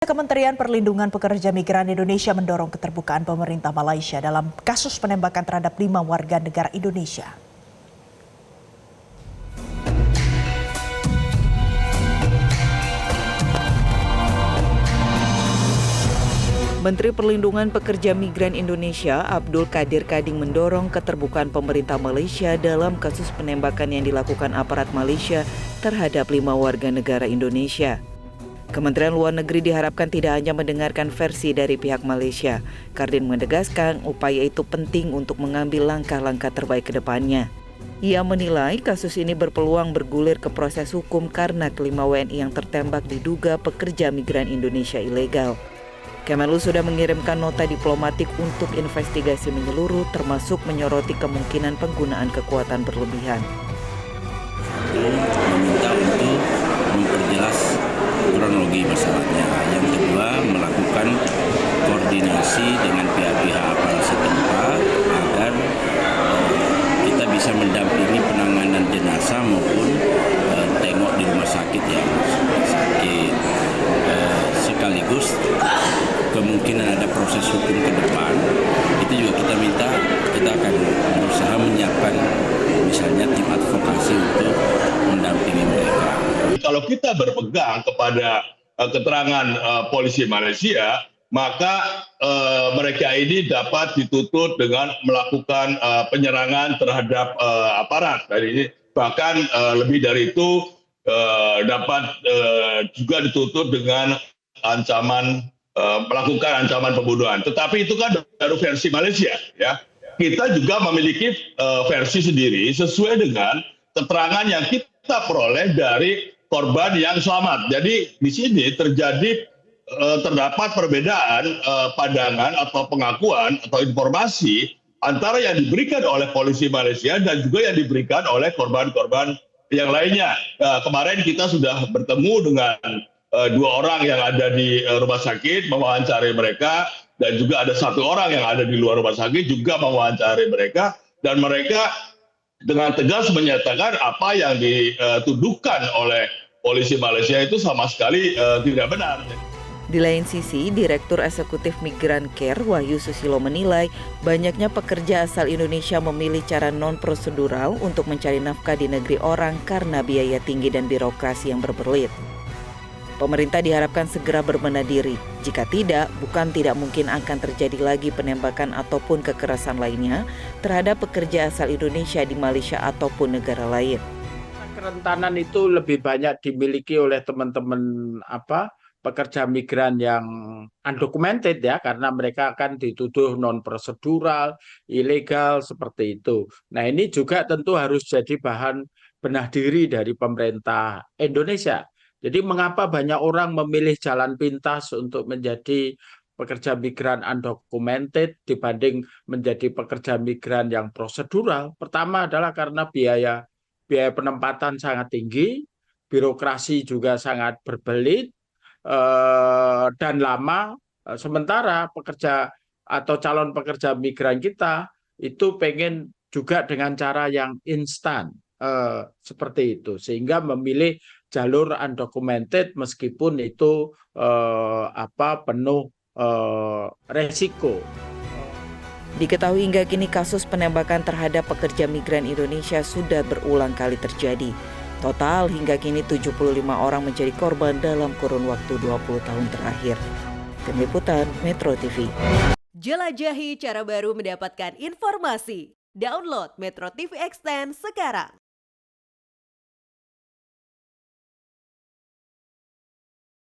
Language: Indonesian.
Kementerian Perlindungan Pekerja Migran Indonesia mendorong keterbukaan pemerintah Malaysia dalam kasus penembakan terhadap 5 warga negara Indonesia. Menteri Perlindungan Pekerja Migran Indonesia Abdul Qadir Kading mendorong keterbukaan pemerintah Malaysia dalam kasus penembakan yang dilakukan aparat Malaysia terhadap 5 warga negara Indonesia. Kementerian Luar Negeri diharapkan tidak hanya mendengarkan versi dari pihak Malaysia. Kading menegaskan upaya itu penting untuk mengambil langkah-langkah terbaik ke depannya. Ia menilai kasus ini berpeluang bergulir ke proses hukum karena kelima WNI yang tertembak diduga pekerja migran Indonesia ilegal. Kemenlu sudah mengirimkan nota diplomatik untuk investigasi menyeluruh termasuk menyoroti kemungkinan penggunaan kekuatan berlebihan. Meminta untuk memperjelas kronologi masalahnya. Yang kedua, melakukan koordinasi dengan pihak-pihak aparat setempat agar kita bisa mendampingi penanganan jenazah maupun tengok di rumah sakit yang sakit. Sekaligus kemungkinan ada proses hukum ke depan, itu juga kita akan berusaha menyiapkan misalnya tim advokasi untuk mendampingi mereka. Kalau kita berpegang kepada keterangan polisi Malaysia, maka mereka ini dapat dituntut dengan melakukan penyerangan terhadap aparat. Bahkan lebih dari itu dapat juga dituntut dengan ancaman melakukan ancaman pembunuhan. Tetapi itu kan baru versi Malaysia, ya. Kita juga memiliki versi sendiri sesuai dengan keterangan yang kita peroleh dari korban yang selamat. Jadi di sini terdapat perbedaan pandangan atau pengakuan atau informasi antara yang diberikan oleh polisi Malaysia dan juga yang diberikan oleh korban-korban yang lainnya. Kemarin kita sudah bertemu dengan 2 orang yang ada di rumah sakit mewawancari mereka, dan juga ada 1 orang yang ada di luar rumah sakit juga mewawancari mereka, dan mereka dengan tegas menyatakan apa yang dituduhkan oleh polisi Malaysia itu sama sekali tidak benar. Di lain sisi, Direktur Eksekutif Migran Care Wahyu Susilo menilai banyaknya pekerja asal Indonesia memilih cara non-prosedural untuk mencari nafkah di negeri orang karena biaya tinggi dan birokrasi yang berbelit. Pemerintah diharapkan segera berbenah diri. Jika tidak, bukan tidak mungkin akan terjadi lagi penembakan ataupun kekerasan lainnya terhadap pekerja asal Indonesia di Malaysia ataupun negara lain. Kerentanan itu lebih banyak dimiliki oleh teman-teman pekerja migran yang undocumented, ya, karena mereka akan dituduh non prosedural, ilegal seperti itu. Nah, ini juga tentu harus jadi bahan benah diri dari pemerintah Indonesia. Jadi mengapa banyak orang memilih jalan pintas untuk menjadi pekerja migran undocumented dibanding menjadi pekerja migran yang prosedural? Pertama adalah karena biaya penempatan sangat tinggi, birokrasi juga sangat berbelit dan lama. Sementara pekerja atau calon pekerja migran kita itu pengen juga dengan cara yang instan seperti itu, sehingga memilih jalur undocumented meskipun itu penuh resiko. Diketahui hingga kini kasus penembakan terhadap pekerja migran Indonesia sudah berulang kali terjadi. Total hingga kini 75 orang menjadi korban dalam kurun waktu 20 tahun terakhir. Tim Liputan Metro TV. Jelajahi cara baru mendapatkan informasi. Download Metro TV Extend sekarang.